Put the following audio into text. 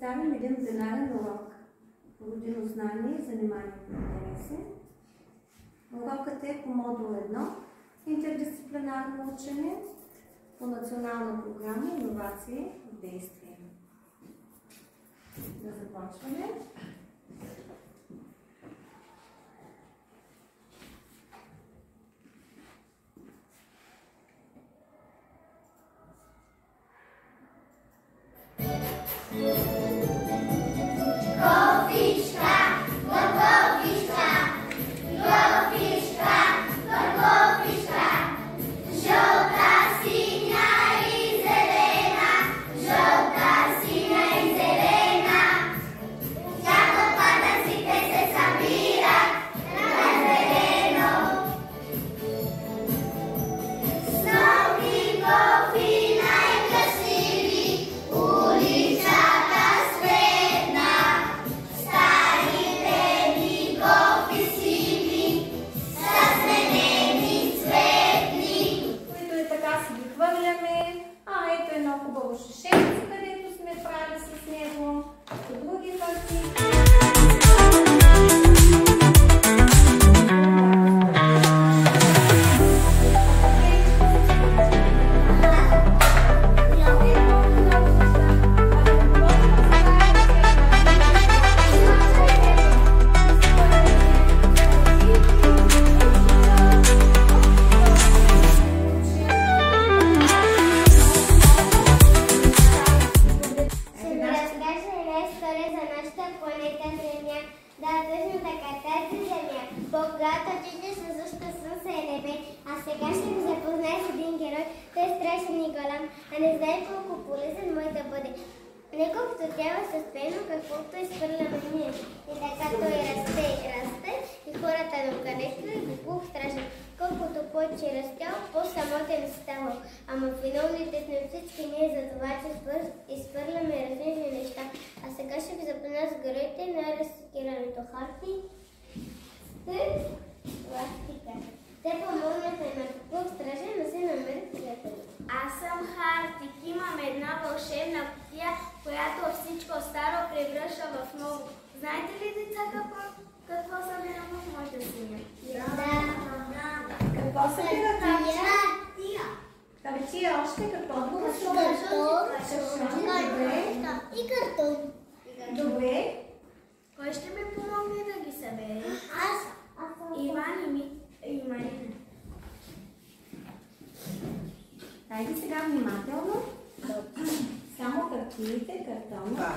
представим един бинарен урок по родинознание и занимание по интереси. Урокът е по модул 1 интердисциплинарно учене по национална програма иновации в действие. Да започваме. Когато чете с защо слънце е небе, а сега ще ви запозная с един герой. Той е страшен и голям, а не знае колко полезен може да бъде. Не колкото тяло е състоено, каквото изхвърляме ние. И така той расте и расте, и хората го харесват и го страшен. Колкото повече растял, по-самотен ставал. Ама виновните сме всички ние за това, че изхвърляме различни неща. А сега ще ви запозная с героите на рециклирането. Харти, пластика. Те помогнаха на Куклук страшен да се намерят приятели. Аз съм Хартик. Имам една вълшебна кутия, която всичко старо превръща в ново. Знаете ли, деца, какво събирам в моята синя? Да. Какво събира хартия? Хартия още какво друго събира? И картон. Добре. Кой ще ми помогне да ги събере? Аз. Иван и Марина. Дайте сега внимателно. Само хартиите, картона.